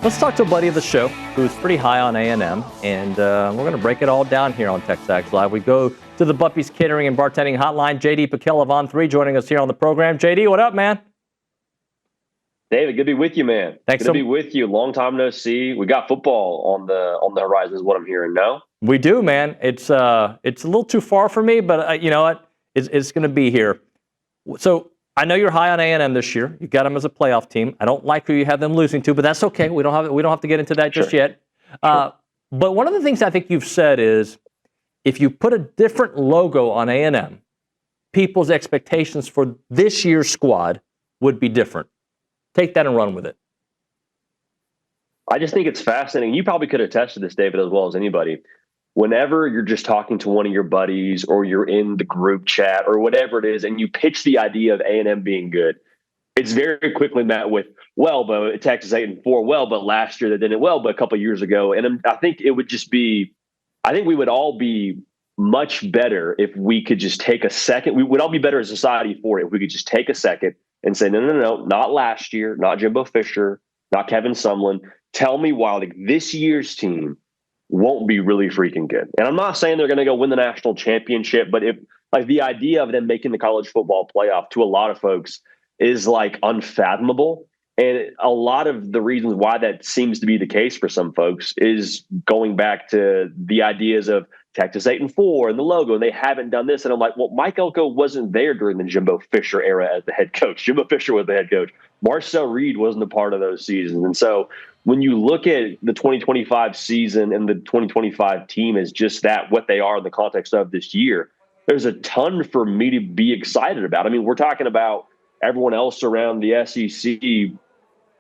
Let's talk to a buddy of the show who's pretty high on A&M, and we're going to break it all down here on TexAgs Live. We go to the Buppy's Catering and Bartending Hotline. PicKell of On3 joining us here on the program. JD, what up, man? David, good to be with you, man. Thanks. Good to be with you. Long time no see. We got football on the horizon, is what I'm hearing. No, we do, man. It's a little too far for me, but you know what? It's going to be here. So I know you're high on A&M this year. You got them as a playoff team. I don't like who you have them losing to, but that's okay. We don't have to get into that just yet. But one of the things I think you've said is if you put a different logo on A&M, people's expectations for this year's squad would be different. Take that and run with it. I just think it's fascinating. You probably could attest to this, David, as well as anybody. Whenever you're just talking to one of your buddies or you're in the group chat or whatever it is, and you pitch the idea of A&M being good, it's very quickly met with, well, but Texas A&M 4, well, but last year they didn't, well, but a couple of years ago. And I think it would just be, I think we would all be much better if we could just take a second. We would all be better as a society for it if we could just take a second and say, no, not last year, not Jimbo Fisher, not Kevin Sumlin. Tell me why this year's team won't be really freaking good. And I'm not saying they're going to go win the national championship, but if like the idea of them making the college football playoff to a lot of folks is like unfathomable. And a lot of the reasons why that seems to be the case for some folks is going back to the ideas of Texas 8-4 and the logo, and they haven't done this. And I'm like, well, Mike Elko wasn't there during the Jimbo Fisher era as the head coach. Jimbo Fisher was the head coach. Marcel Reed wasn't a part of those seasons. And so when you look at the 2025 season and the 2025 team as just that, what they are in the context of this year, there's a ton for me to be excited about. I mean, we're talking about everyone else around the SEC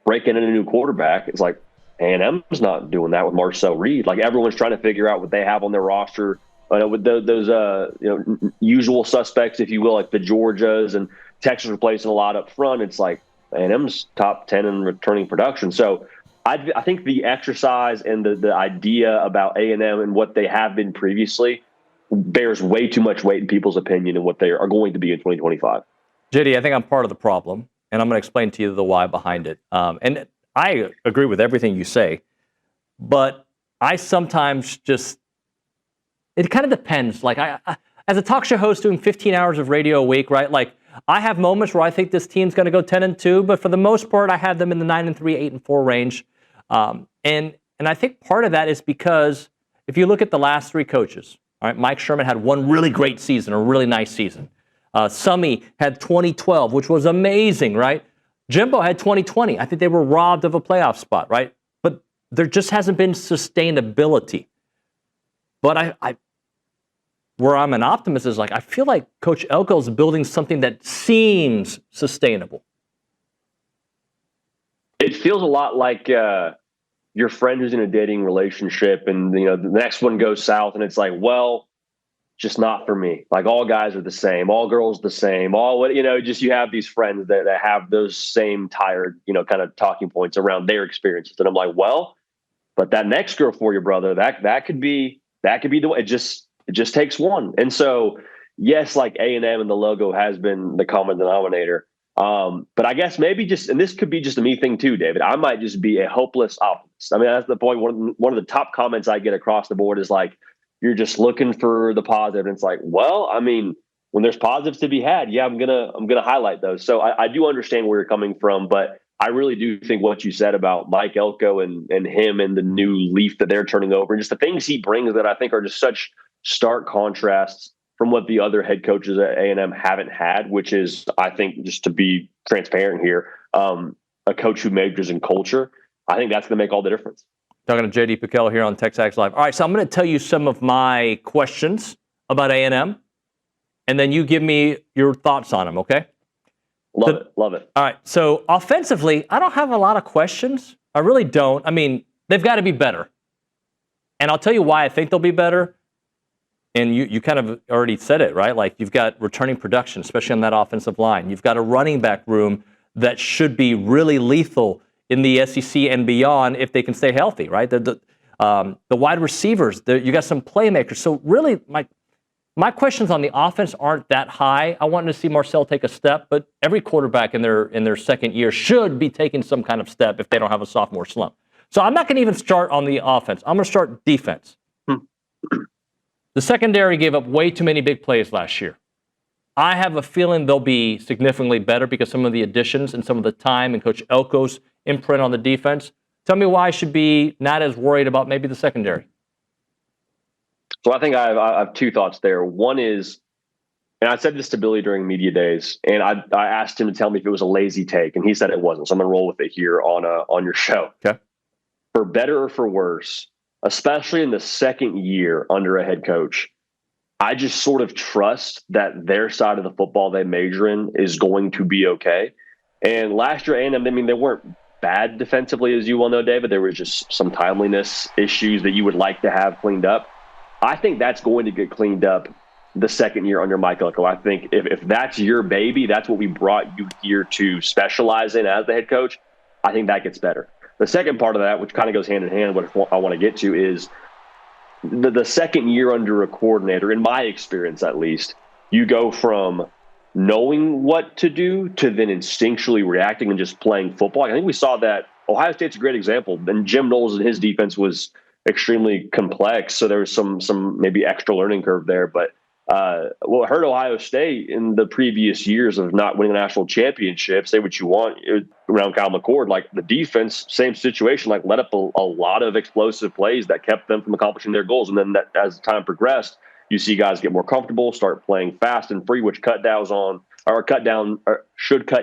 breaking in a new quarterback. It's like A&M's not doing that with Marcel Reed. Like everyone's trying to figure out what they have on their roster with those usual suspects, if you will, like the Georgias and Texas replacing a lot up front. It's like A&M's top 10 in returning production. So I think the exercise and the idea about A&M and what they have been previously bears way too much weight in people's opinion and what they are going to be in 2025. JD, I think I'm part of the problem, and I'm going to explain to you the why behind it. And I agree with everything you say, but I sometimes it kind of depends. Like I as a talk show host doing 15 hours of radio a week, right? Like I have moments where I think this team's going to go 10-2, but for the most part, I have them in the 9-3, 8-4 range. And I think part of that is because if you look at the last three coaches, all right, Mike Sherman had one really great season, a really nice season. Summy had 2012, which was amazing, right? Jimbo had 2020. I think they were robbed of a playoff spot, right? But there just hasn't been sustainability. But where I'm an optimist is like, I feel like Coach Elko is building something that seems sustainable. It feels a lot like your friend who's in a dating relationship and, the next one goes south and it's like, well, just not for me. Like all guys are the same, all girls the same, just you have these friends that have those same tired, kind of talking points around their experiences. And I'm like, well, but that next girl for your brother, that could be the way. It just takes one. And so, yes, like A&M and the logo has been the common denominator. But I guess maybe and this could be just a me thing too, David. I might just be a hopeless optimist. I mean, that's the point. One of the top comments I get across the board is like, you're just looking for the positive. And it's like, well, I mean, when there's positives to be had, yeah, I'm gonna highlight those. So I do understand where you're coming from, but I really do think what you said about Mike Elko and him and the new leaf that they're turning over and just the things he brings that I think are just such stark contrasts from what the other head coaches at A&M haven't had, which is, I think, just to be transparent here, a coach who majors in culture. I think that's going to make all the difference. Talking to JD PicKell here on TexAgs Live. All right, so I'm going to tell you some of my questions about A&M, and then you give me your thoughts on them, okay? Love it. All right, so offensively, I don't have a lot of questions. I really don't. I mean, they've got to be better. And I'll tell you why I think they'll be better. And you kind of already said it, right? Like you've got returning production, especially on that offensive line. You've got a running back room that should be really lethal in the SEC and beyond if they can stay healthy, right? The wide receivers, you got some playmakers. So really, my questions on the offense aren't that high. I wanted to see Marcel take a step, but every quarterback in their second year should be taking some kind of step if they don't have a sophomore slump. So I'm not going to even start on the offense. I'm going to start defense. The secondary gave up way too many big plays last year. I have a feeling they'll be significantly better because some of the additions and some of the time and Coach Elko's imprint on the defense. Tell me why I should be not as worried about maybe the secondary. So I think I have two thoughts there. One is, and I said this to Billy during media days, and I asked him to tell me if it was a lazy take, and he said it wasn't. So I'm going to roll with it here on your show. Okay. For better or for worse, especially in the second year under a head coach, I just sort of trust that their side of the football they major in is going to be okay. And last year, A&M, I mean, they weren't bad defensively, as you well know, David. There was just some timeliness issues that you would like to have cleaned up. I think that's going to get cleaned up the second year under Mike Elko. I think if that's your baby, that's what we brought you here to specialize in as the head coach, I think that gets better. The second part of that, which kind of goes hand in hand, what I want to get to is the second year under a coordinator, in my experience at least, you go from knowing what to do to then instinctually reacting and just playing football. I think we saw that. Ohio State's a great example. And Jim Knowles and his defense was extremely complex, so there was some maybe extra learning curve there. But what hurt Ohio State in the previous years of not winning a national championship, say what you want, around Kyle McCord, like the defense, same situation, like let up a lot of explosive plays that kept them from accomplishing their goals. And then that, as time progressed, you see guys get more comfortable, start playing fast and free, which should cut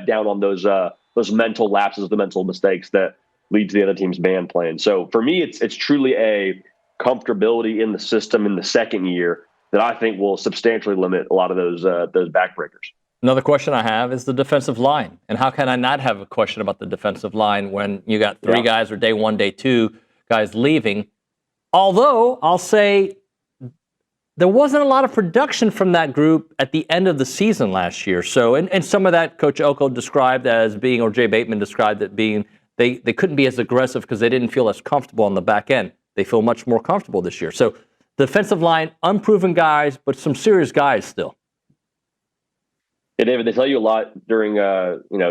down on those mental lapses, the mental mistakes that lead to the other team's man playing. So for me, it's truly a comfortability in the system in the second year that I think will substantially limit a lot of those backbreakers. Another question I have is the defensive line. And how can I not have a question about the defensive line when you got three guys or day one, day two guys leaving? Although I'll say there wasn't a lot of production from that group at the end of the season last year. So, and some of that Coach Elko described as being, or Jay Bateman described it being, they couldn't be as aggressive because they didn't feel as comfortable on the back end. They feel much more comfortable this year. So defensive line, unproven guys, but some serious guys still. Yeah, David, they tell you a lot during,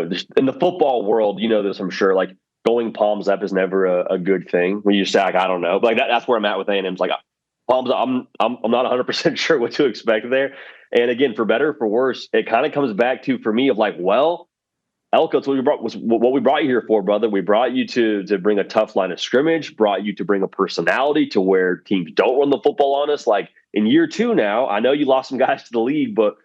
just in the football world, you know this, I'm sure, like going palms up is never a good thing. When you say, like, I don't know, but like that's where I'm at with A&M. It's like palms up, I'm not 100% sure what to expect there. And again, for better or for worse, it kind of comes back to, for me, of like, well, Elko, it's what we brought you here for, brother. We brought you to bring a tough line of scrimmage, brought you to bring a personality to where teams don't run the football on us. Like in year two now, I know you lost some guys to the league, but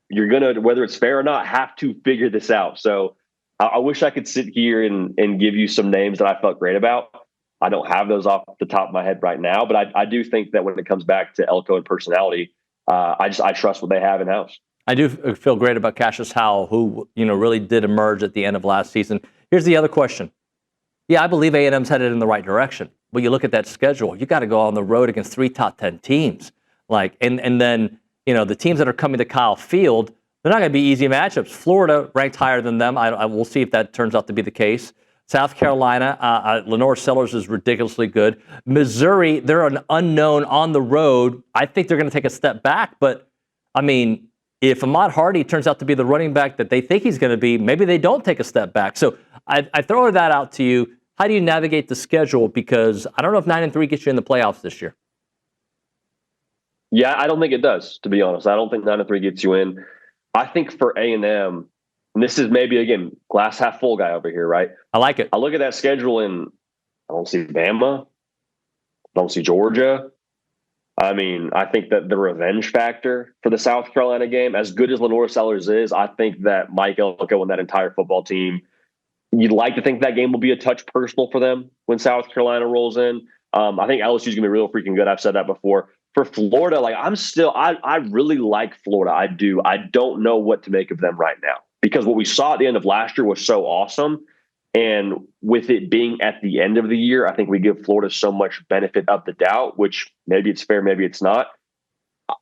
you're going to, whether it's fair or not, have to figure this out. So I wish I could sit here and give you some names that I felt great about. I don't have those off the top of my head right now, but I do think that when it comes back to Elko and personality, I trust what they have in-house. I do feel great about Cassius Howell, who really did emerge at the end of last season. Here's the other question. Yeah, I believe A&M's headed in the right direction, but you look at that schedule. You got to go on the road against 3 top 10 teams, and then the teams that are coming to Kyle Field, they're not going to be easy matchups. Florida ranked higher than them. I will see if that turns out to be the case. South Carolina, Lenore Sellers is ridiculously good. Missouri, they're an unknown on the road. I think they're going to take a step back, but I mean, if Ahmad Hardy turns out to be the running back that they think he's going to be, maybe they don't take a step back. So I throw that out to you. How do you navigate the schedule? Because I don't know if 9-3 gets you in the playoffs this year. Yeah, I don't think it does, to be honest. I don't think 9-3 gets you in. I think for A&M, and this is maybe, again, glass half full guy over here, right? I like it. I look at that schedule and I don't see Bama. I don't see Georgia. I mean, I think that the revenge factor for the South Carolina game, as good as Lenore Sellers is, I think that Mike Elko and that entire football team, you'd like to think that game will be a touch personal for them when South Carolina rolls in. I think LSU's going to be real freaking good. I've said that before. For Florida, like I really like Florida. I do. I don't know what to make of them right now because what we saw at the end of last year was so awesome. And with it being at the end of the year, I think we give Florida so much benefit of the doubt, which maybe it's fair, maybe it's not.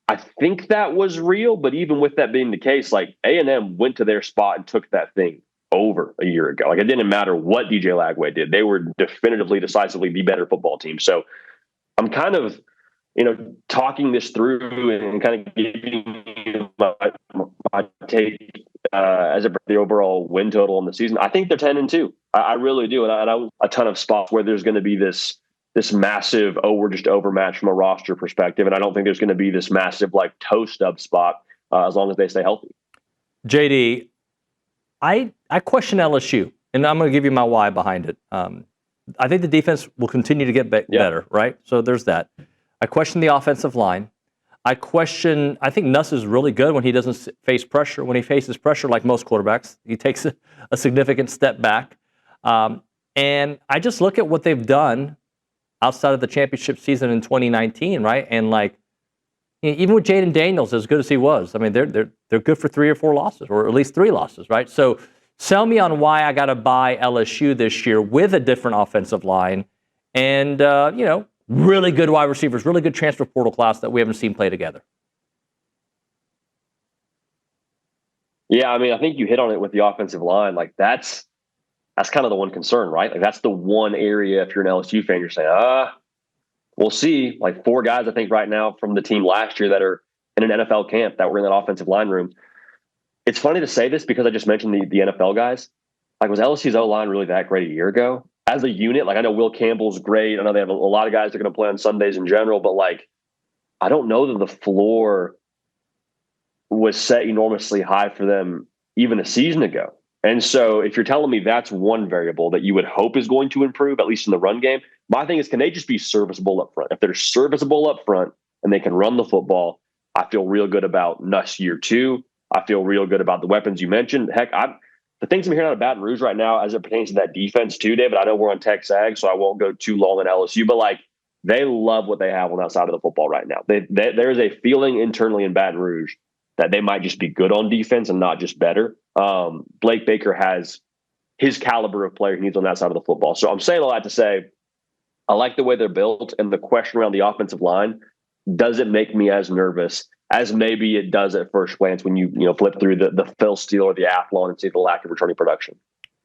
I think that was real, but even with that being the case, like A&M went to their spot and took that thing over a year ago. Like it didn't matter what DJ Lagway did. They were definitively, decisively the better football team. So I'm kind of talking this through and kind of giving you my take as the overall win total in the season, I think they're 10-2. I really do, and I a ton of spots where there's going to be this massive, we're just overmatched from a roster perspective, and I don't think there's going to be this massive like toe stub spot as long as they stay healthy. JD, I question LSU, and I'm going to give you my why behind it. I think the defense will continue to get better, right? So there's that. I question the offensive line. I think Nuss is really good when he doesn't face pressure. When he faces pressure, like most quarterbacks, he takes a significant step back. And I just look at what they've done outside of the championship season in 2019, right? And like, even with Jaden Daniels, as good as he was, I mean, they're good for 3 or 4 losses, or at least 3 losses, right? So sell me on why I got to buy LSU this year with a different offensive line and, really good wide receivers, really good transfer portal class that we haven't seen play together. Yeah, I mean, I think you hit on it with the offensive line. Like that's kind of the one concern, right? Like that's the one area, if you're an LSU fan, you're saying, we'll see. Like 4 guys, I think, right now from the team last year that are in an NFL camp that were in that offensive line room. It's funny to say this because I just mentioned the NFL guys. Like, was LSU's O-line really that great a year ago? As a unit, like I know Will Campbell's great. I know they have a lot of guys that are going to play on Sundays in general, but like I don't know that the floor was set enormously high for them even a season ago. And so if you're telling me that's one variable that you would hope is going to improve, at least in the run game, my thing is, can they just be serviceable up front? If they're serviceable up front and they can run the football, I feel real good about Nuss year 2. I feel real good about the weapons you mentioned. Heck, the things I'm hearing out of Baton Rouge right now as it pertains to that defense too, David, I know we're on TexAgs, so I won't go too long on LSU, but like they love what they have on that side of the football right now. There is a feeling internally in Baton Rouge that they might just be good on defense and not just better. Blake Baker has his caliber of player he needs on that side of the football. So I'm saying all that to say, I like the way they're built, and the question around the offensive line doesn't make me as nervous as maybe it does at first glance when you flip through the Phil Steele or the Athlon and see the lack of returning production.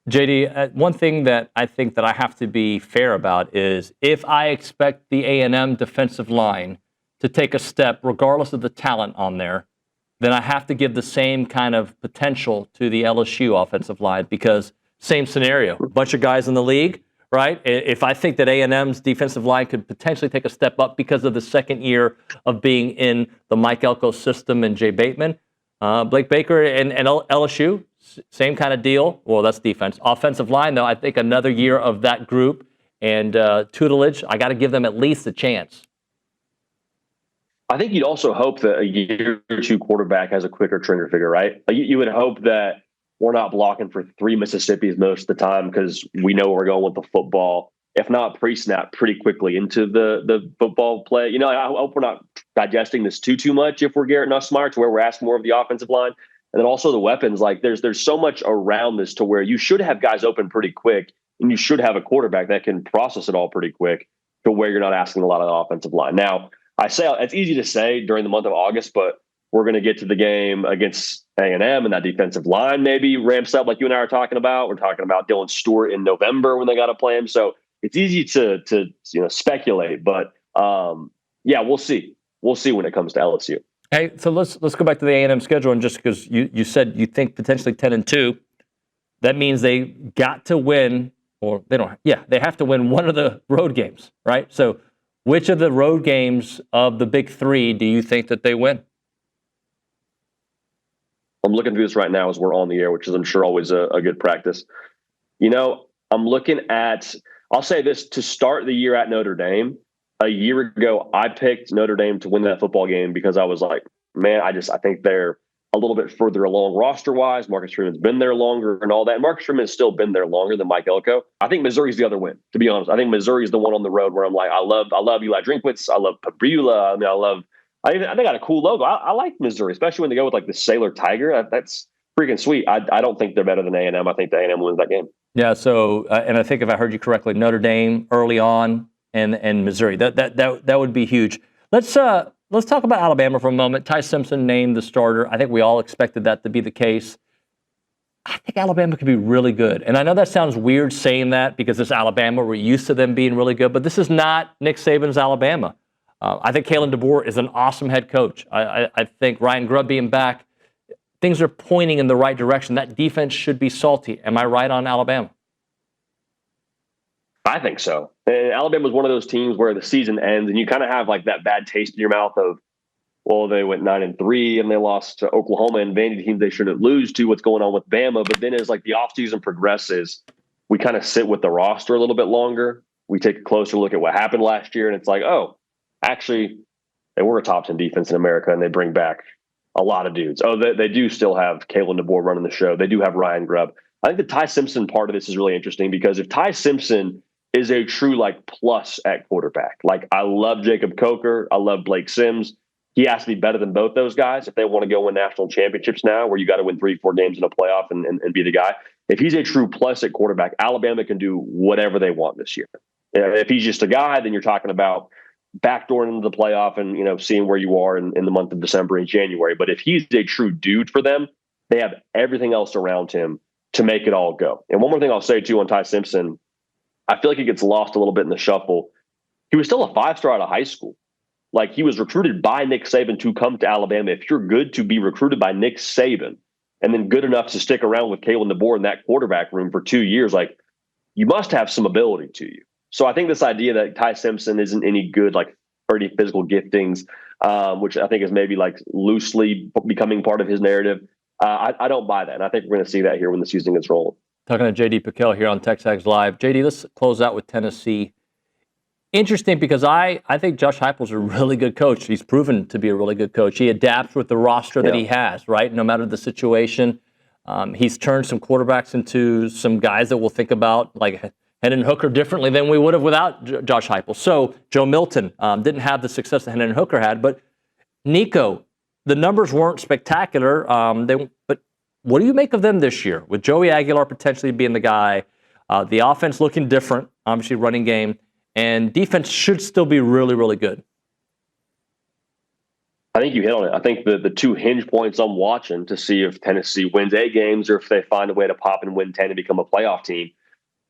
JD, one thing that I think that I have to be fair about is if I expect the A&M defensive line to take a step, regardless of the talent on there, then I have to give the same kind of potential to the LSU offensive line because same scenario, a bunch of guys in the league, right? If I think that A&M's defensive line could potentially take a step up because of the second year of being in the Mike Elko system and Jay Bateman, Blake Baker and LSU, same kind of deal. Well, that's defense. Offensive line, though, I think another year of that group and tutelage, I got to give them at least a chance. I think you'd also hope that a year or 2 quarterback has a quicker trigger finger, right? Like you would hope that we're not blocking for 3 Mississippis most of the time because we know we're going with the football, if not pre-snap, pretty quickly into the football play. I hope we're not digesting this too much if we're Garrett Nussmeier to where we're asking more of the offensive line. And then also the weapons, like there's so much around this to where you should have guys open pretty quick, and you should have a quarterback that can process it all pretty quick to where you're not asking a lot of the offensive line. Now, I say it's easy to say during the month of August, but we're going to get to the game against A&M, and that defensive line maybe ramps up like you and I are talking about. We're talking about Dylan Stewart in November when they got to play him. So it's easy to speculate, but we'll see. We'll see when it comes to LSU. Hey, so let's go back to the A&M schedule, and just because you said you think potentially 10-2, that means they got to win, or they don't. Yeah, they have to win one of the road games, right? So which of the road games of the big 3 do you think that they win? I'm looking through this right now as we're on the air, which is, I'm sure, always a good practice. I'm looking at, I'll say this, to start the year at Notre Dame. A year ago, I picked Notre Dame to win that football game because I was like, man, I think they're a little bit further along roster-wise. Marcus Freeman's been there longer and all that. Marcus Freeman has still been there longer than Mike Elko. I think Missouri's the other win, to be honest. I think Missouri's the one on the road where I'm like, I love Eli Drinkwitz. I love Pabula. I think they got a cool logo. I like Missouri, especially when they go with like the Sailor Tiger. That's freaking sweet. I don't think they're better than A&M. I think the A&M wins that game. Yeah. So, and I think if I heard you correctly, Notre Dame early on and Missouri. That would be huge. Let's talk about Alabama for a moment. Ty Simpson named the starter. I think we all expected that to be the case. I think Alabama could be really good. And I know that sounds weird saying that because it's Alabama. We're used to them being really good, but this is not Nick Saban's Alabama. I think Kalen DeBoer is an awesome head coach. I think Ryan Grubb being back, things are pointing in the right direction. That defense should be salty. Am I right on Alabama? I think so. And Alabama was one of those teams where the season ends and you kind of have like that bad taste in your mouth of, well, they went 9-3 and they lost to Oklahoma and Vandy teams they shouldn't lose to. What's going on with Bama? But then as like the offseason progresses, we kind of sit with the roster a little bit longer. We take a closer look at what happened last year, and it's like, oh, actually, they were a top 10 defense in America, and they bring back a lot of dudes. Oh, they do still have Kalen DeBoer running the show. They do have Ryan Grubb. I think the Ty Simpson part of this is really interesting because if Ty Simpson is a true like plus at quarterback, like I love Jacob Coker, I love Blake Sims. He has to be better than both those guys if they want to go win national championships now, where you got to win 3-4 games in a playoff and be the guy. If he's a true plus at quarterback, Alabama can do whatever they want this year. If he's just a guy, then you're talking about backdooring into the playoff and seeing where you are in the month of December and January. But if he's a true dude for them, they have everything else around him to make it all go. And one more thing I'll say too on Ty Simpson, I feel like he gets lost a little bit in the shuffle. He was still a 5-star out of high school. Like he was recruited by Nick Saban to come to Alabama. If you're good to be recruited by Nick Saban and then good enough to stick around with Kalen DeBoer in that quarterback room for 2 years, like you must have some ability to you. So I think this idea that Ty Simpson isn't any good, like 30 physical giftings, which I think is maybe like loosely becoming part of his narrative. I don't buy that. And I think we're going to see that here when the season gets rolling. Talking to JD PicKell here on TexAgs Live. JD, let's close out with Tennessee. Interesting because I think Josh Heupel's a really good coach. He's proven to be a really good coach. He adapts with the roster that he has, right? No matter the situation. He's turned some quarterbacks into some guys that we'll think about, like Hendon Hooker, differently than we would have without Josh Heupel. So Joe Milton didn't have the success that Hendon Hooker had, but Nico, the numbers weren't spectacular. But what do you make of them this year with Joey Aguilar potentially being the guy? The offense looking different, obviously running game. And defense should still be really, really good. I think you hit on it. I think the two hinge points I'm watching to see if Tennessee wins 8 games or if they find a way to pop and win 10 and become a playoff team.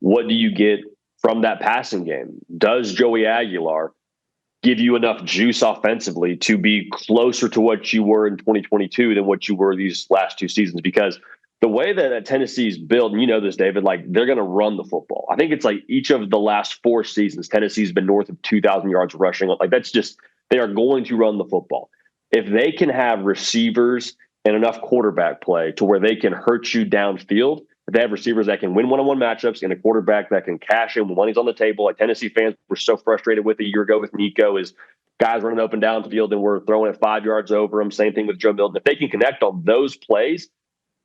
What do you get from that passing game? Does Joey Aguilar give you enough juice offensively to be closer to what you were in 2022 than what you were these last 2 seasons? Because the way that Tennessee's built, and you know this, David, like they're going to run the football. I think it's like each of the last 4 seasons, Tennessee's been north of 2,000 yards rushing. Like that's just, they are going to run the football. If they can have receivers and enough quarterback play to where they can hurt you downfield, if they have receivers that can win one-on-one matchups and a quarterback that can cash in when money's on the table, like Tennessee fans were so frustrated with a year ago with Nico, is guys running up and down the field and we're throwing it 5 yards over them. Same thing with Joe Milton. If they can connect on those plays,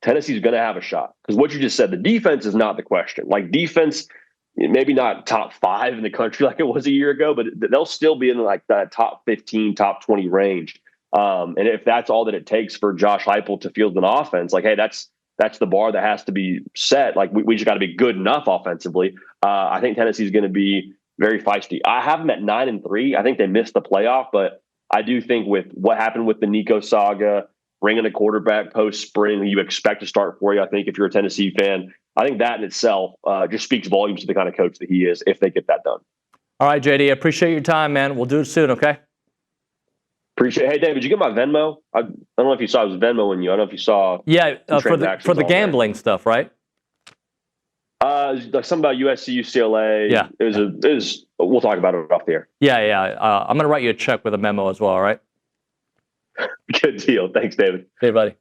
Tennessee's going to have a shot. Because what you just said, the defense is not the question. Like defense, maybe not top 5 in the country like it was a year ago, but they'll still be in like that top 15, top 20 range. And if that's all that it takes for Josh Heupel to field an offense, like, hey, that's the bar that has to be set. Like we just got to be good enough offensively. I think Tennessee's going to be very feisty. I have them at 9-3. I think they missed the playoff, but I do think with what happened with the Nico saga, bringing a quarterback post spring who you expect to start for you, I think if you're a Tennessee fan, I think that in itself just speaks volumes to the kind of coach that he is if they get that done. All right, JD, I appreciate your time, man. We'll do it soon, okay? Appreciate it. Hey, David, did you get my Venmo? I don't know if you saw. I was Venmoing you. I don't know if you saw. Yeah, for the gambling stuff, right? Like something about USC, UCLA. Yeah. It was. We'll talk about it off the air. Yeah. I'm going to write you a check with a memo as well, all right? Good deal. Thanks, David. Hey, buddy.